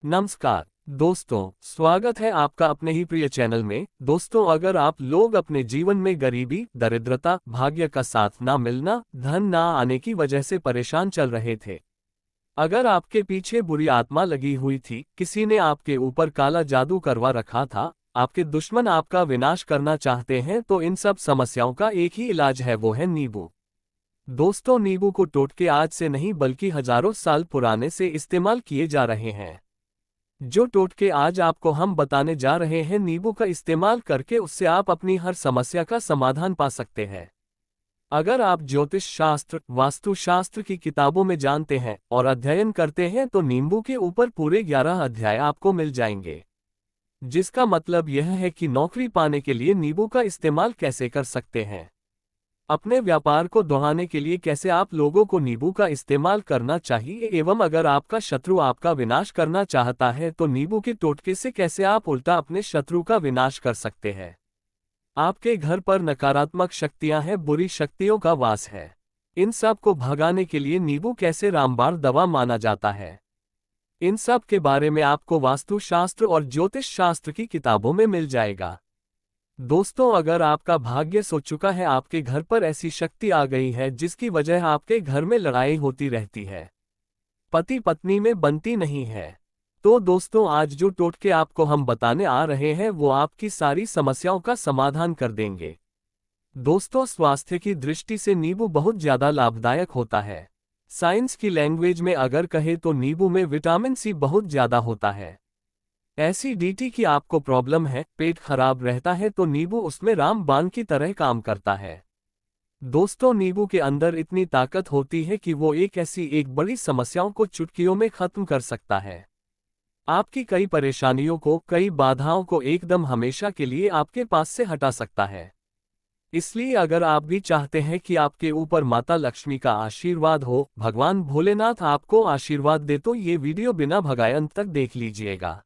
नमस्कार दोस्तों, स्वागत है आपका अपने ही प्रिय चैनल में। दोस्तों, अगर आप लोग अपने जीवन में गरीबी, दरिद्रता, भाग्य का साथ ना मिलना, धन ना आने की वजह से परेशान चल रहे थे, अगर आपके पीछे बुरी आत्मा लगी हुई थी, किसी ने आपके ऊपर काला जादू करवा रखा था, आपके दुश्मन आपका विनाश करना चाहते हैं, तो इन सब समस्याओं का एक ही इलाज है, वो है नींबू। दोस्तों, नींबू को टोटके आज से नहीं बल्कि हजारों साल पुराने से इस्तेमाल किए जा रहे हैं। जो टोटके आज आपको हम बताने जा रहे हैं, नींबू का इस्तेमाल करके उससे आप अपनी हर समस्या का समाधान पा सकते हैं। अगर आप ज्योतिष शास्त्र, वास्तु शास्त्र की किताबों में जानते हैं और अध्ययन करते हैं तो नींबू के ऊपर पूरे 11 अध्याय आपको मिल जाएंगे। जिसका मतलब यह है कि नौकरी पाने के लिए नींबू का इस्तेमाल कैसे कर सकते हैं, अपने व्यापार को बढ़ाने के लिए कैसे आप लोगों को नींबू का इस्तेमाल करना चाहिए, एवं अगर आपका शत्रु आपका विनाश करना चाहता है तो नींबू के टोटके से कैसे आप उल्टा अपने शत्रु का विनाश कर सकते हैं। आपके घर पर नकारात्मक शक्तियां हैं, बुरी शक्तियों का वास है, इन सब को भगाने के लिए नींबू कैसे रामबाण दवा माना जाता है, इन सब के बारे में आपको वास्तु शास्त्र और ज्योतिष शास्त्र की किताबों में मिल जाएगा। दोस्तों, अगर आपका भाग्य सो चुका है, आपके घर पर ऐसी शक्ति आ गई है जिसकी वजह आपके घर में लड़ाई होती रहती है, पति पत्नी में बनती नहीं है, तो दोस्तों आज जो टोटके आपको हम बताने आ रहे हैं वो आपकी सारी समस्याओं का समाधान कर देंगे। दोस्तों, स्वास्थ्य की दृष्टि से नींबू बहुत ज्यादा लाभदायक होता है। साइंस की लैंग्वेज में अगर कहे तो नींबू में विटामिन सी बहुत ज्यादा होता है। एसिडिटी की आपको प्रॉब्लम है, पेट खराब रहता है, तो नींबू उसमें रामबाण की तरह काम करता है। दोस्तों, नींबू के अंदर इतनी ताकत होती है कि वो एक बड़ी समस्याओं को चुटकियों में खत्म कर सकता है। आपकी कई परेशानियों को, कई बाधाओं को एकदम हमेशा के लिए आपके पास से हटा सकता है। इसलिए अगर आप भी चाहते हैं कि आपके ऊपर माता लक्ष्मी का आशीर्वाद हो, भगवान भोलेनाथ आपको आशीर्वाद दे, तो ये वीडियो बिना भगाए अंत तक देख लीजिएगा,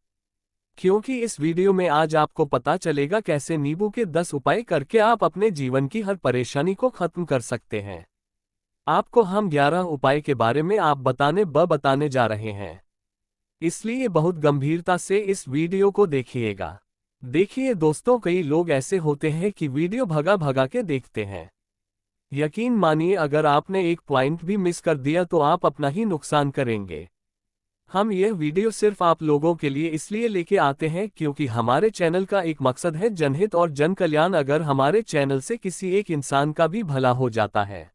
क्योंकि इस वीडियो में आज आपको पता चलेगा कैसे नींबू के 10 उपाय करके आप अपने जीवन की हर परेशानी को खत्म कर सकते हैं। आपको हम 11 उपाय के बारे में आप बताने जा रहे हैं, इसलिए बहुत गंभीरता से इस वीडियो को देखिएगा। देखिए दोस्तों, कई लोग ऐसे होते हैं कि वीडियो भगा भगा के देखते हैं। यकीन मानिए, अगर आपने एक पॉइंट भी मिस कर दिया तो आप अपना ही नुकसान करेंगे। हम यह वीडियो सिर्फ आप लोगों के लिए इसलिए लेके आते हैं क्योंकि हमारे चैनल का एक मकसद है जनहित और जन कल्याण। अगर हमारे चैनल से किसी एक इंसान का भी भला हो जाता है,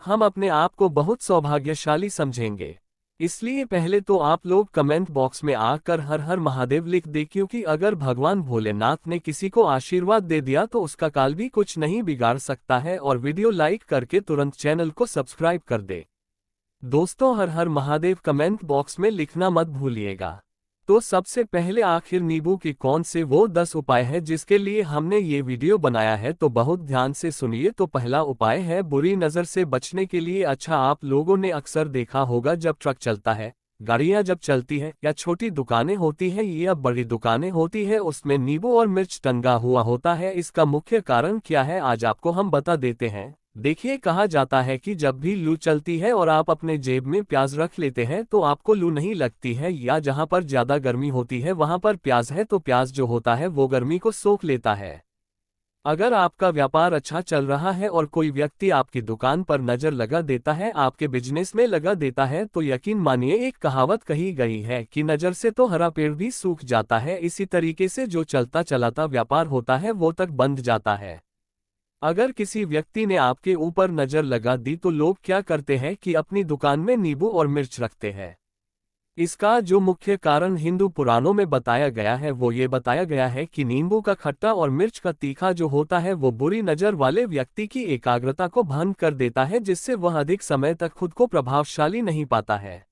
हम अपने आप को बहुत सौभाग्यशाली समझेंगे। इसलिए पहले तो आप लोग कमेंट बॉक्स में आकर हर हर महादेव लिख दे, क्योंकि अगर भगवान भोलेनाथ ने किसी को आशीर्वाद दे दिया तो उसका काल भी कुछ नहीं बिगाड़ सकता है। और वीडियो लाइक करके तुरंत चैनल को सब्सक्राइब कर दे। दोस्तों, हर हर महादेव कमेंट बॉक्स में लिखना मत भूलिएगा। तो सबसे पहले, आखिर नींबू के कौन से वो 10 उपाय हैं जिसके लिए हमने ये वीडियो बनाया है, तो बहुत ध्यान से सुनिए। तो पहला उपाय है बुरी नज़र से बचने के लिए। अच्छा, आप लोगों ने अक्सर देखा होगा, जब ट्रक चलता है, गाड़ियां जब चलती हैं, या छोटी दुकानें होती हैं या बड़ी दुकानें होती है, उसमें नींबू और मिर्च टंगा हुआ होता है। इसका मुख्य कारण क्या है, आज आपको हम बता देते हैं। देखिए, कहा जाता है कि जब भी लू चलती है और आप अपने जेब में प्याज रख लेते हैं तो आपको लू नहीं लगती है, या जहां पर ज्यादा गर्मी होती है वहां पर प्याज है तो प्याज जो होता है वो गर्मी को सोख लेता है। अगर आपका व्यापार अच्छा चल रहा है और कोई व्यक्ति आपकी दुकान पर नजर लगा देता है, आपके बिजनेस में लगा देता है, तो यकीन मानिए, एक कहावत कही गई है कि नजर से तो हरा पेड़ भी सूख जाता है। इसी तरीके से जो चलता चलाता व्यापार होता है वो तक बंद जाता है। अगर किसी व्यक्ति ने आपके ऊपर नजर लगा दी तो लोग क्या करते हैं कि अपनी दुकान में नींबू और मिर्च रखते हैं। इसका जो मुख्य कारण हिंदू पुराणों में बताया गया है वो ये बताया गया है कि नींबू का खट्टा और मिर्च का तीखा जो होता है वो बुरी नजर वाले व्यक्ति की एकाग्रता को भंग कर देता है, जिससे वह अधिक समय तक खुद को प्रभावशाली नहीं पाता है।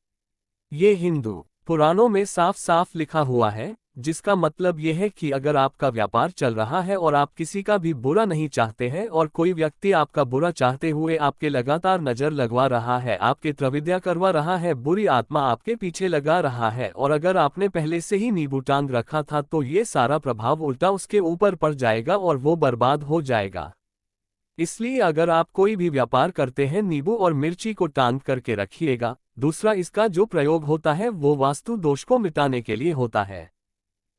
ये हिंदू पुराणों में साफ साफ लिखा हुआ है, जिसका मतलब यह है कि अगर आपका व्यापार चल रहा है और आप किसी का भी बुरा नहीं चाहते हैं, और कोई व्यक्ति आपका बुरा चाहते हुए आपके लगातार नजर लगवा रहा है, आपके त्रविद्या करवा रहा है, बुरी आत्मा आपके पीछे लगा रहा है, और अगर आपने पहले से ही नींबू टांग रखा था, तो ये सारा प्रभाव उल्टा उसके ऊपर पड़ जाएगा और वो बर्बाद हो जाएगा। इसलिए अगर आप कोई भी व्यापार करते हैं, नींबू और मिर्ची को टांग करके रखिएगा। दूसरा, इसका जो प्रयोग होता है वो वास्तु दोष को मिटाने के लिए होता है।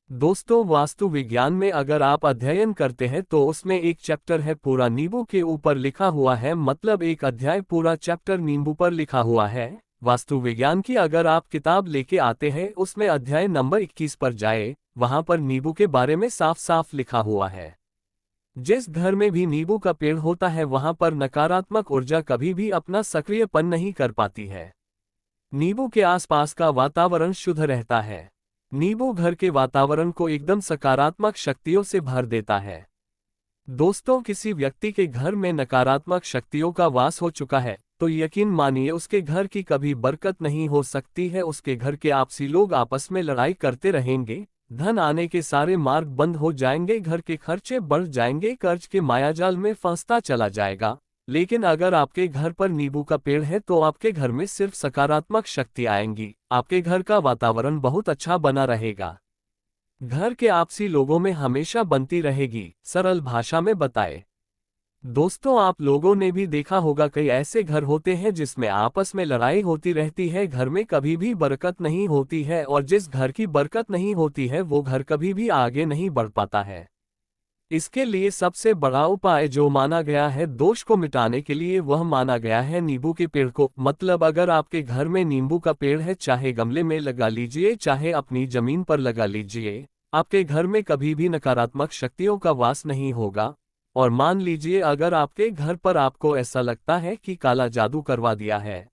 दोस्तों, वास्तु विज्ञान में अगर आप अध्ययन करते हैं तो उसमें एक चैप्टर है पूरा नींबू के ऊपर लिखा हुआ है, मतलब एक अध्याय पूरा चैप्टर नींबू पर लिखा हुआ है। वास्तु विज्ञान की अगर आप किताब लेके आते हैं उसमें अध्याय नंबर 21 पर जाए, वहां पर नींबू के बारे में साफ साफ लिखा हुआ है। जिस घर में भी नींबू का पेड़ होता है वहां पर नकारात्मक ऊर्जा कभी भी अपना सक्रियपन नहीं कर पाती है। नींबू के आसपास का वातावरण शुद्ध रहता है। नींबू घर के वातावरण को एकदम सकारात्मक शक्तियों से भर देता है। दोस्तों, किसी व्यक्ति के घर में नकारात्मक शक्तियों का वास हो चुका है तो यकीन मानिए उसके घर की कभी बरकत नहीं हो सकती है। उसके घर के आपसी लोग आपस में लड़ाई करते रहेंगे, धन आने के सारे मार्ग बंद हो जाएंगे, घर के खर्चे बढ़ जाएंगे, कर्ज के मायाजाल में फंसता चला जाएगा। लेकिन अगर आपके घर पर नींबू का पेड़ है तो आपके घर में सिर्फ सकारात्मक शक्ति आएंगी, आपके घर का वातावरण बहुत अच्छा बना रहेगा। घर के आपसी लोगों में हमेशा बनती रहेगी। सरल भाषा में बताए दोस्तों, आप लोगों ने भी देखा होगा कई ऐसे घर होते हैं जिसमें आपस में लड़ाई होती रहती है, घर में कभी भी बरकत नहीं होती है, और जिस घर की बरकत नहीं होती है वो घर कभी भी आगे नहीं बढ़ पाता है। इसके लिए सबसे बड़ा उपाय जो माना गया है दोष को मिटाने के लिए, वह माना गया है नींबू के पेड़ को। मतलब अगर आपके घर में नींबू का पेड़ है, चाहे गमले में लगा लीजिए चाहे अपनी जमीन पर लगा लीजिए, आपके घर में कभी भी नकारात्मक शक्तियों का वास नहीं होगा। और मान लीजिए अगर आपके घर पर आपको ऐसा लगता है कि काला जादू करवा दिया है,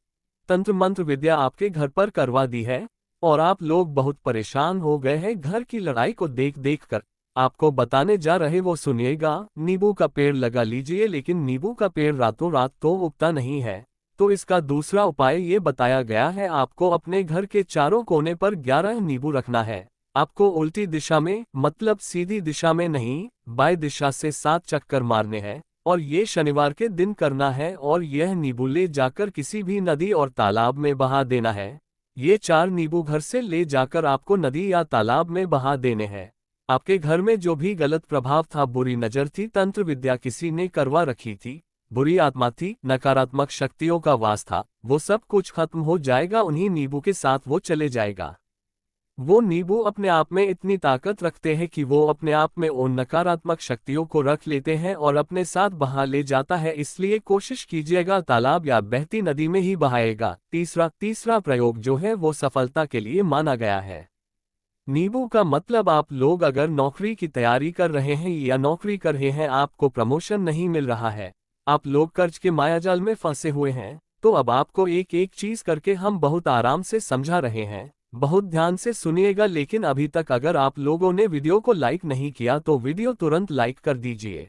तंत्र मंत्र विद्या आपके घर पर करवा दी है और आप लोग बहुत परेशान हो गए हैं घर की लड़ाई को देख देख कर, आपको बताने जा रहे वो सुनिएगा। नींबू का पेड़ लगा लीजिए, लेकिन नींबू का पेड़ रातों रात तो उगता नहीं है। तो इसका दूसरा उपाय ये बताया गया है, आपको अपने घर के चारों कोने पर 11 नींबू रखना है। आपको उल्टी दिशा में, मतलब सीधी दिशा में नहीं, बाएं दिशा से 7 चक्कर मारने हैं और ये शनिवार के दिन करना है। और यह नींबू ले जाकर किसी भी नदी और तालाब में बहा देना है। ये 4 नींबू घर से ले जाकर आपको नदी या तालाब में बहा देने हैं। आपके घर में जो भी गलत प्रभाव था, बुरी नजर थी, तंत्र विद्या किसी ने करवा रखी थी, बुरी आत्मा थी, नकारात्मक शक्तियों का वास था, वो सब कुछ खत्म हो जाएगा। उन्हीं नींबू के साथ वो चले जाएगा। वो नींबू अपने आप में इतनी ताकत रखते हैं कि वो अपने आप में उन नकारात्मक शक्तियों को रख लेते हैं और अपने साथ बहा ले जाता है। इसलिए कोशिश कीजिएगा तालाब या बहती नदी में ही बहाएगा। तीसरा प्रयोग जो है वो सफलता के लिए माना गया है। नींबू का मतलब, आप लोग अगर नौकरी की तैयारी कर रहे हैं या नौकरी कर रहे हैं, आपको प्रमोशन नहीं मिल रहा है, आप लोग कर्ज के मायाजाल में फंसे हुए हैं, तो अब आपको एक एक चीज करके हम बहुत आराम से समझा रहे हैं। बहुत ध्यान से सुनिएगा। लेकिन अभी तक अगर आप लोगों ने वीडियो को लाइक नहीं किया तो वीडियो तुरंत लाइक कर दीजिए।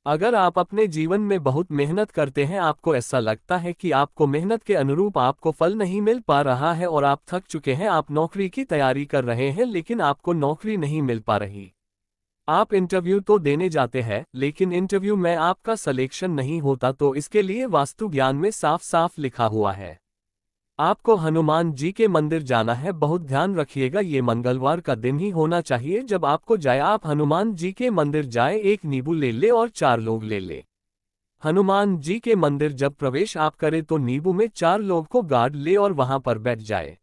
अगर आप अपने जीवन में बहुत मेहनत करते हैं, आपको ऐसा लगता है कि आपको मेहनत के अनुरूप आपको फल नहीं मिल पा रहा है और आप थक चुके हैं, आप नौकरी की तैयारी कर रहे हैं लेकिन आपको नौकरी नहीं मिल पा रही, आप इंटरव्यू तो देने जाते हैं लेकिन इंटरव्यू में आपका सिलेक्शन नहीं होता, तो इसके लिए वास्तु ज्ञान में साफ साफ लिखा हुआ है, आपको हनुमान जी के मंदिर जाना है। बहुत ध्यान रखिएगा, ये मंगलवार का दिन ही होना चाहिए जब आपको जाए। आप हनुमान जी के मंदिर जाए, एक नींबू ले ले और 4 लोग ले ले। हनुमान जी के मंदिर जब प्रवेश आप करें तो नींबू में 4 लोग को गाड़ ले और वहां पर बैठ जाए,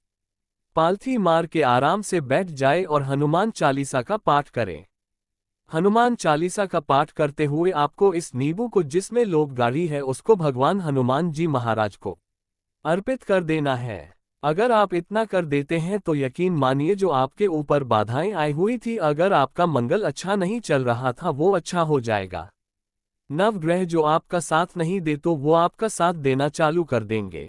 पालथी मार के आराम से बैठ जाए और हनुमान चालीसा का पाठ करें। हनुमान चालीसा का पाठ करते हुए आपको इस नींबू को जिसमें लोग गाड़ी है उसको भगवान हनुमान जी महाराज को अर्पित कर देना है। अगर आप इतना कर देते हैं तो यकीन मानिए जो आपके ऊपर बाधाएं आई हुई थी, अगर आपका मंगल अच्छा नहीं चल रहा था, वो अच्छा हो जाएगा। नवग्रह जो आपका साथ नहीं दे तो वो आपका साथ देना चालू कर देंगे।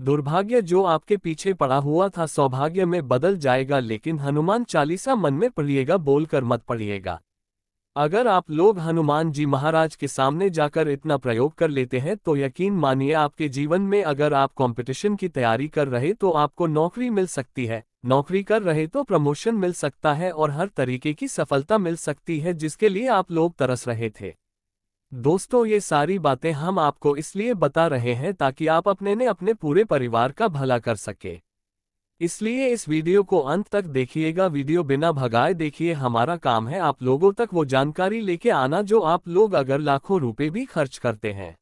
दुर्भाग्य जो आपके पीछे पड़ा हुआ था सौभाग्य में बदल जाएगा। लेकिन हनुमान चालीसा मन में पढ़िएगा, बोलकर मत पढ़िएगा। अगर आप लोग हनुमान जी महाराज के सामने जाकर इतना प्रयोग कर लेते हैं तो यकीन मानिए आपके जीवन में, अगर आप कंपटीशन की तैयारी कर रहे तो आपको नौकरी मिल सकती है, नौकरी कर रहे तो प्रमोशन मिल सकता है और हर तरीके की सफलता मिल सकती है जिसके लिए आप लोग तरस रहे थे। दोस्तों, ये सारी बातें हम आपको इसलिए बता रहे हैं ताकि आप अपने पूरे परिवार का भला कर सके। इसलिए इस वीडियो को अंत तक देखिएगा, वीडियो बिना भगाए देखिए। हमारा काम है आप लोगों तक वो जानकारी लेके आना जो आप लोग अगर लाखों रुपए भी खर्च करते हैं।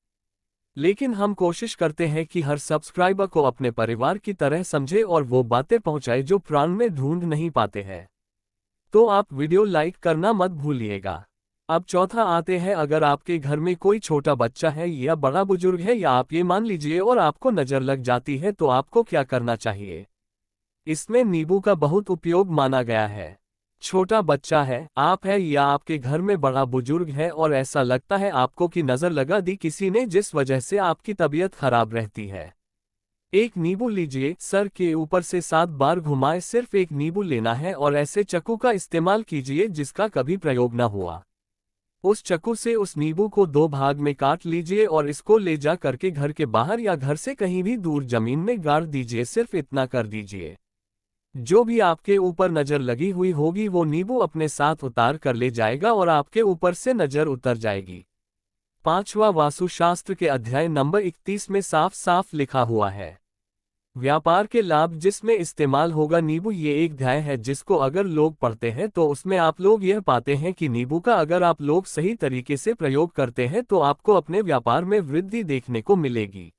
लेकिन हम कोशिश करते हैं कि हर सब्सक्राइबर को अपने परिवार की तरह समझे और वो बातें पहुंचाए जो प्राण में ढूंढ नहीं पाते हैं। तो आप वीडियो लाइक करना मत भूलिएगा। अब चौथा आते हैं, अगर आपके घर में कोई छोटा बच्चा है या बड़ा बुजुर्ग है या आप ये मान लीजिए और आपको नजर लग जाती है तो आपको क्या करना चाहिए। इसमें नींबू का बहुत उपयोग माना गया है। छोटा बच्चा है, आप है या आपके घर में बड़ा बुजुर्ग है और ऐसा लगता है आपको कि नजर लगा दी किसी ने जिस वजह से आपकी तबीयत खराब रहती है। एक नींबू लीजिए, सर के ऊपर से 7 बार घुमाए, सिर्फ एक नींबू लेना है और ऐसे चाकू का इस्तेमाल कीजिए जिसका कभी प्रयोग न हुआ। उस चाकू से उस नींबू को 2 भाग में काट लीजिए और इसको ले जा करके घर के बाहर या घर से कहीं भी दूर जमीन में गाड़ दीजिए। सिर्फ इतना कर दीजिए। जो भी आपके ऊपर नजर लगी हुई होगी वो नींबू अपने साथ उतार कर ले जाएगा और आपके ऊपर से नजर उतर जाएगी। 5वां वास्तुशास्त्र के अध्याय नंबर 31 में साफ साफ लिखा हुआ है, व्यापार के लाभ जिसमें इस्तेमाल होगा नींबू। ये एक अध्याय है जिसको अगर लोग पढ़ते हैं तो उसमें आप लोग यह पाते हैं कि नींबू का अगर आप लोग सही तरीके से प्रयोग करते हैं तो आपको अपने व्यापार में वृद्धि देखने को मिलेगी।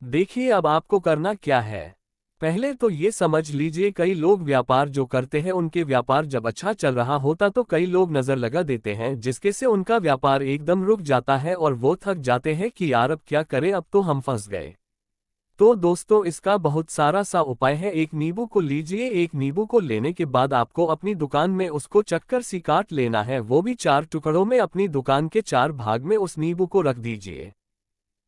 देखिए अब आपको करना क्या है। पहले तो ये समझ लीजिए, कई लोग व्यापार जो करते हैं उनके व्यापार जब अच्छा चल रहा होता तो कई लोग नजर लगा देते हैं जिसके से उनका व्यापार एकदम रुक जाता है और वो थक जाते हैं कि यार अब क्या करें, अब तो हम फंस गए। तो दोस्तों इसका बहुत सारा सा उपाय है। एक नींबू को लीजिए, एक नींबू को लेने के बाद आपको अपनी दुकान में उसको चक्कर सी काट लेना है, वो भी 4 टुकड़ों में। अपनी दुकान के 4 भाग में उस नींबू को रख दीजिए।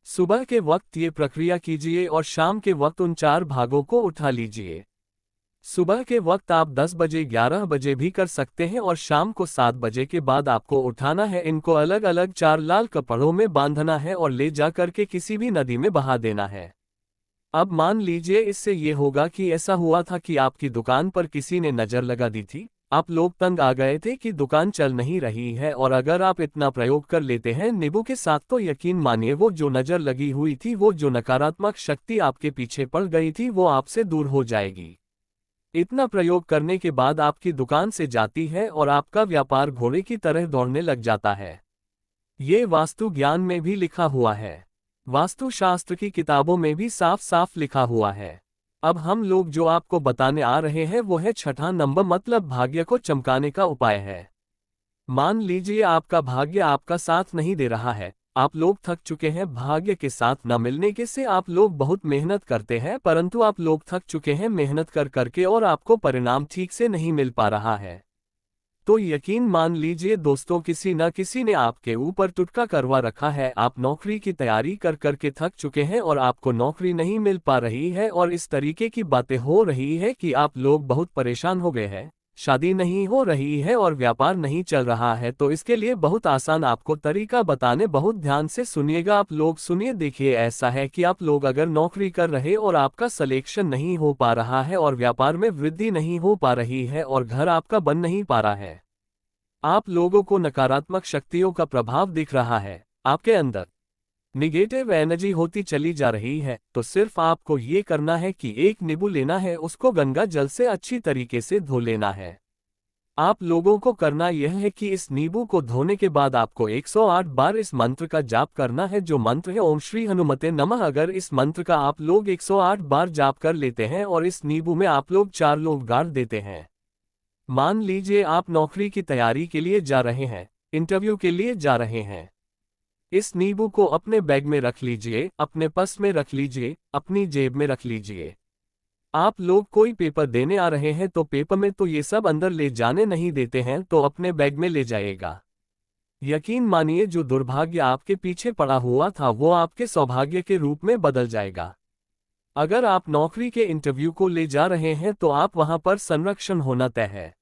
सुबह के वक्त ये प्रक्रिया कीजिए और शाम के वक्त उन 4 भागों को उठा लीजिए। सुबह के वक्त आप 10 बजे 11 बजे भी कर सकते हैं और शाम को 7 बजे के बाद आपको उठाना है। इनको अलग अलग 4 लाल कपड़ों में बांधना है और ले जा करके किसी भी नदी में बहा देना है। अब मान लीजिए इससे ये होगा कि ऐसा हुआ था कि आपकी दुकान पर किसी ने नजर लगा दी थी, आप लोग तंग आ गए थे कि दुकान चल नहीं रही है, और अगर आप इतना प्रयोग कर लेते हैं नींबू के साथ तो यकीन मानिए वो जो नजर लगी हुई थी, वो जो नकारात्मक शक्ति आपके पीछे पड़ गई थी वो आपसे दूर हो जाएगी। इतना प्रयोग करने के बाद आपकी दुकान से जाती है और आपका व्यापार घोड़े की तरह दौड़ने लग जाता है। ये वास्तु ज्ञान में भी लिखा हुआ है, वास्तुशास्त्र की किताबों में भी साफ साफ लिखा हुआ है। अब हम लोग जो आपको बताने आ रहे हैं वो है 6ठा नंबर, मतलब भाग्य को चमकाने का उपाय है। मान लीजिए आपका भाग्य आपका साथ नहीं दे रहा है, आप लोग थक चुके हैं, भाग्य के साथ न मिलने के से आप लोग बहुत मेहनत करते हैं परंतु आप लोग थक चुके हैं मेहनत कर करके और आपको परिणाम ठीक से नहीं मिल पा रहा है। तो यकीन मान लीजिए दोस्तों किसी न किसी ने आपके ऊपर टुटका करवा रखा है। आप नौकरी की तैयारी कर करके थक चुके हैं और आपको नौकरी नहीं मिल पा रही है और इस तरीके की बातें हो रही है कि आप लोग बहुत परेशान हो गए हैं, शादी नहीं हो रही है और व्यापार नहीं चल रहा है। तो इसके लिए बहुत आसान आपको तरीका बताने, बहुत ध्यान से सुनिएगा आप लोग, सुनिए। देखिए ऐसा है कि आप लोग अगर नौकरी कर रहे और आपका सिलेक्शन नहीं हो पा रहा है और व्यापार में वृद्धि नहीं हो पा रही है और घर आपका बन नहीं पा रहा है, आप लोगों को नकारात्मक शक्तियों का प्रभाव दिख रहा है, आपके अंदर निगेटिव एनर्जी होती चली जा रही है, तो सिर्फ आपको ये करना है कि एक नींबू लेना है, उसको गंगा जल से अच्छी तरीके से धो लेना है। आप लोगों को करना यह है कि इस नींबू को धोने के बाद आपको 108 बार इस मंत्र का जाप करना है, जो मंत्र है ओम श्री हनुमते नमः। अगर इस मंत्र का आप लोग 108 बार जाप कर लेते हैं और इस नींबू में आप लोग 4 लोग गाड़ देते हैं, मान लीजिए आप नौकरी की तैयारी के लिए जा रहे हैं, इंटरव्यू के लिए जा रहे हैं, इस नींबू को अपने बैग में रख लीजिए, अपने पर्स में रख लीजिए, अपनी जेब में रख लीजिए। आप लोग कोई पेपर देने आ रहे हैं तो पेपर में तो ये सब अंदर ले जाने नहीं देते हैं, तो अपने बैग में ले जाएगा। यकीन मानिए जो दुर्भाग्य आपके पीछे पड़ा हुआ था वो आपके सौभाग्य के रूप में बदल जाएगा। अगर आप नौकरी के इंटरव्यू को ले जा रहे हैं तो आप वहां पर संरक्षण होना तय है।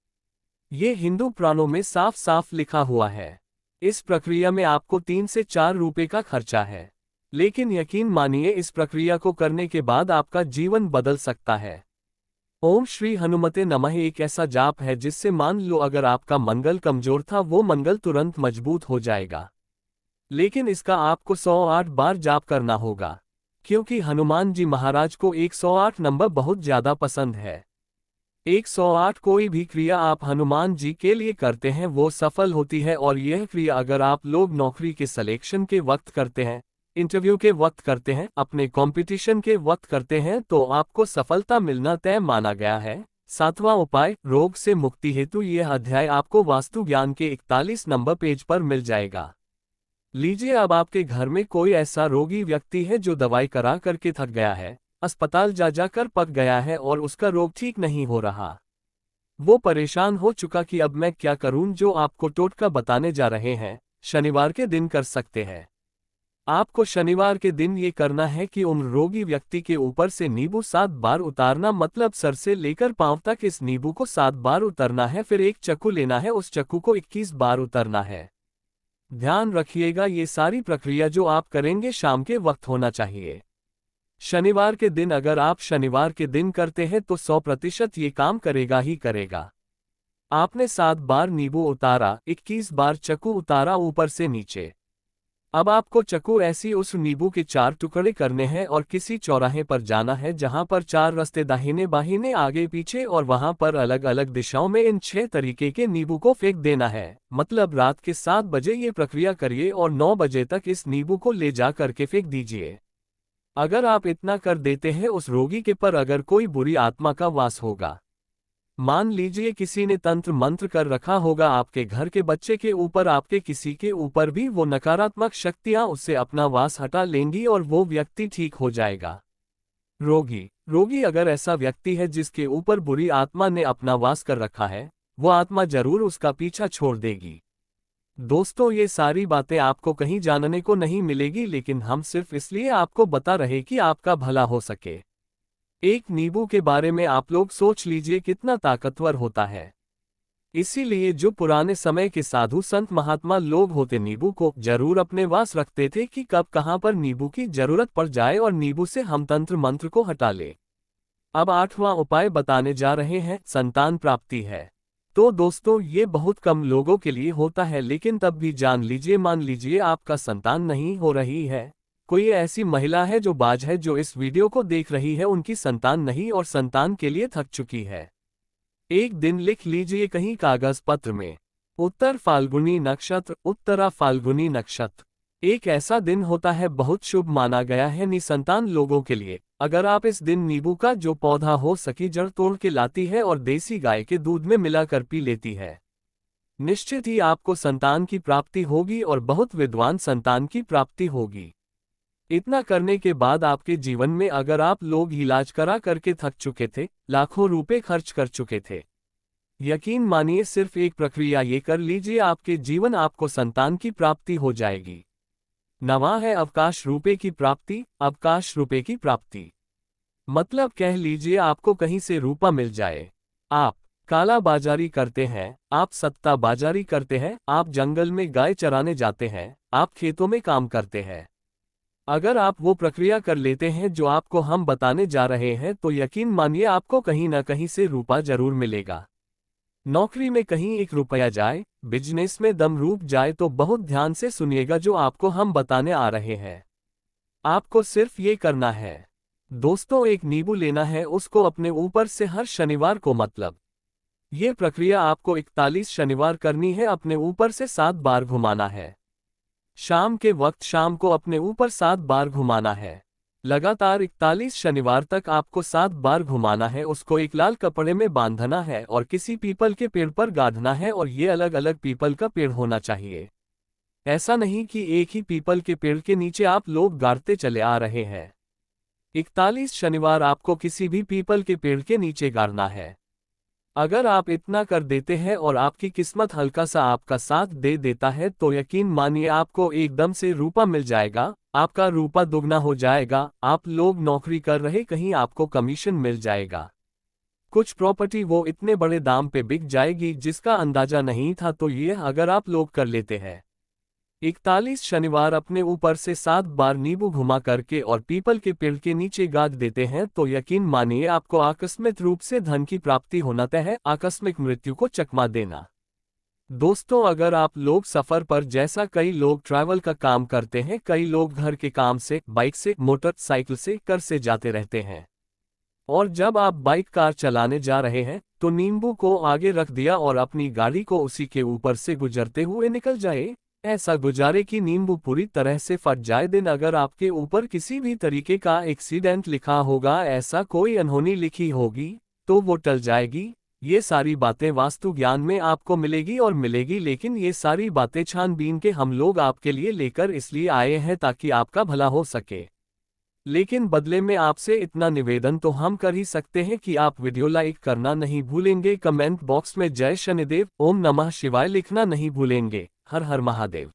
ये हिंदू पुराणों में साफ साफ लिखा हुआ है। इस प्रक्रिया में आपको 3 से 4 रुपए का खर्चा है, लेकिन यकीन मानिए इस प्रक्रिया को करने के बाद आपका जीवन बदल सकता है। ओम श्री हनुमते नमः एक ऐसा जाप है जिससे मान लो अगर आपका मंगल कमजोर था वो मंगल तुरंत मजबूत हो जाएगा। लेकिन इसका आपको 108 बार जाप करना होगा, क्योंकि हनुमान जी महाराज को 108 नंबर बहुत ज्यादा पसंद है। 108 कोई भी क्रिया आप हनुमान जी के लिए करते हैं वो सफल होती है, और यह क्रिया अगर आप लोग नौकरी के सिलेक्शन के वक्त करते हैं, इंटरव्यू के वक्त करते हैं, अपने कंपटीशन के वक्त करते हैं तो आपको सफलता मिलना तय माना गया है। 7वां उपाय, रोग से मुक्ति हेतु। यह अध्याय आपको वास्तु ज्ञान के 41 नंबर पेज पर मिल जाएगा। लीजिए, अब आपके घर में कोई ऐसा रोगी व्यक्ति है जो दवाई करा करके थक गया है, अस्पताल जा जाकर पक गया है और उसका रोग ठीक नहीं हो रहा। वो परेशान हो चुका कि अब मैं क्या करूं। जो आपको टोटका बताने जा रहे हैं, शनिवार के दिन कर सकते हैं। आपको शनिवार के दिन ये करना है कि उन रोगी व्यक्ति के ऊपर से नींबू 7 बार उतारना, मतलब सर से लेकर पांव तक इस नींबू को 7 बार उतारना है। फिर एक चाकू लेना है, उस चाकू को 21 बार उतारना है। ध्यान रखिएगा, ये सारी प्रक्रिया जो आप करेंगे शाम के वक्त होना चाहिए। शनिवार के दिन अगर आप शनिवार के दिन करते हैं तो 100% ये काम करेगा ही करेगा। आपने 7 बार नींबू उतारा, 21 बार चाकू उतारा ऊपर से नीचे। अब आपको चाकू ऐसी उस नींबू के 4 टुकड़े करने हैं और किसी चौराहे पर जाना है जहां पर 4 रास्ते दाहिने बाहिने आगे पीछे, और वहां पर अलग अलग दिशाओं में इन 6 तरीके के नींबू को फेंक देना है। मतलब रात के 7 बजे ये प्रक्रिया करिए और 9 बजे तक इस नींबू को ले जा करके फेंक दीजिए। अगर आप इतना कर देते हैं, उस रोगी के पर अगर कोई बुरी आत्मा का वास होगा, मान लीजिए किसी ने तंत्र मंत्र कर रखा होगा आपके घर के बच्चे के ऊपर, आपके किसी के ऊपर भी, वो नकारात्मक शक्तियां उससे अपना वास हटा लेंगी और वो व्यक्ति ठीक हो जाएगा। रोगी अगर ऐसा व्यक्ति है जिसके ऊपर बुरी आत्मा ने अपना वास कर रखा है, वो आत्मा जरूर उसका पीछा छोड़ देगी। दोस्तों, ये सारी बातें आपको कहीं जानने को नहीं मिलेगी, लेकिन हम सिर्फ इसलिए आपको बता रहे कि आपका भला हो सके। एक नींबू के बारे में आप लोग सोच लीजिए कितना ताकतवर होता है। इसीलिए जो पुराने समय के साधु संत महात्मा लोग होते, नींबू को जरूर अपने वास रखते थे कि कब कहां पर नींबू की जरूरत पड़ जाए और नींबू से हम तंत्र मंत्र को हटा ले। अब 8वां उपाय बताने जा रहे हैं, संतान प्राप्ति है। तो दोस्तों, ये बहुत कम लोगों के लिए होता है, लेकिन तब भी जान लीजिए, मान लीजिए आपका संतान नहीं हो रही है, कोई ऐसी महिला है जो बाज है जो इस वीडियो को देख रही है, उनकी संतान नहीं और संतान के लिए थक चुकी है। एक दिन लिख लीजिए कहीं कागज पत्र में, उत्तर फाल्गुनी नक्षत्र, उत्तरा फाल्गुनी नक्षत्र। एक ऐसा दिन होता है, बहुत शुभ माना गया है निसंतान लोगों के लिए। अगर आप इस दिन नींबू का जो पौधा हो सकी जड़ तोड़ के लाती है और देसी गाय के दूध में मिलाकर पी लेती है, निश्चित ही आपको संतान की प्राप्ति होगी और बहुत विद्वान संतान की प्राप्ति होगी। इतना करने के बाद आपके जीवन में अगर आप लोग इलाज करा करके थक चुके थे, लाखों रुपए खर्च कर चुके थे, यकीन मानिए सिर्फ एक प्रक्रिया ये कर लीजिए, आपके जीवन आपको संतान की प्राप्ति हो जाएगी। 9वां है अवकाश रुपए की प्राप्ति। अवकाश रुपए की प्राप्ति मतलब कह लीजिए आपको कहीं से रुपया मिल जाए। आप काला बाजारी करते हैं, आप सत्ता बाजारी करते हैं, आप जंगल में गाय चराने जाते हैं, आप खेतों में काम करते हैं। अगर आप वो प्रक्रिया कर लेते हैं जो आपको हम बताने जा रहे हैं, तो यकीन मानिए आपको कहीं ना कहीं से रुपया जरूर मिलेगा। नौकरी में कहीं 1 रुपया जाए, बिजनेस में दम रुक जाए, तो बहुत ध्यान से सुनिएगा जो आपको हम बताने आ रहे हैं। आपको सिर्फ ये करना है दोस्तों, एक नींबू लेना है, उसको अपने ऊपर से हर शनिवार को, मतलब ये प्रक्रिया आपको 41 शनिवार करनी है, अपने ऊपर से 7 बार घुमाना है। शाम के वक्त शाम को अपने ऊपर 7 बार घुमाना है। लगातार 41 शनिवार तक आपको 7 बार घुमाना है। उसको एक लाल कपड़े में बांधना है और किसी पीपल के पेड़ पर गाड़ना है, और ये अलग अलग पीपल का पेड़ होना चाहिए। ऐसा नहीं कि एक ही पीपल के पेड़ के नीचे आप लोग गाड़ते चले आ रहे हैं। 41 शनिवार आपको किसी भी पीपल के पेड़ के नीचे गाड़ना है। अगर आप इतना कर देते हैं और आपकी किस्मत हल्का सा आपका साथ दे देता है, तो यकीन मानिए आपको एकदम से रुपया मिल जाएगा, आपका रुपया दुगना हो जाएगा। आप लोग नौकरी कर रहे, कहीं आपको कमीशन मिल जाएगा। कुछ प्रॉपर्टी वो इतने बड़े दाम पे बिक जाएगी जिसका अंदाजा नहीं था। तो ये अगर आप लोग कर लेते हैं, 41 शनिवार अपने ऊपर से 7 बार नींबू घुमा करके और पीपल के पेड़ के नीचे गाड़ देते हैं, तो यकीन मानिए आपको आकस्मिक रूप से धन की प्राप्ति होना तय है, आकस्मिक मृत्यु को चकमा देना। दोस्तों, अगर आप लोग सफर पर, जैसा कई लोग ट्रैवल का काम करते हैं, कई लोग घर के काम से, बाइक से, मोटरसाइकिल से, कार से जाते रहते हैं, और जब आप बाइक कार चलाने जा रहे हैं तो नींबू को आगे रख दिया और अपनी गाड़ी को उसी के ऊपर से गुजरते हुए निकल जाए, ऐसा गुजारे कि नींबू पूरी तरह से फट जाए। दिन अगर आपके ऊपर किसी भी तरीके का एक्सीडेंट लिखा होगा, ऐसा कोई अनहोनी लिखी होगी, तो वो टल जाएगी। ये सारी बातें वास्तु ज्ञान में आपको मिलेगी और मिलेगी, लेकिन ये सारी बातें छानबीन के हम लोग आपके लिए लेकर इसलिए आए हैं ताकि आपका भला हो सके। लेकिन बदले में आपसे इतना निवेदन तो हम कर ही सकते हैं कि आप वीडियो लाइक करना नहीं भूलेंगे, कमेंट बॉक्स में जय शनिदेव ओम नमः शिवाय लिखना नहीं भूलेंगे। हर हर महादेव।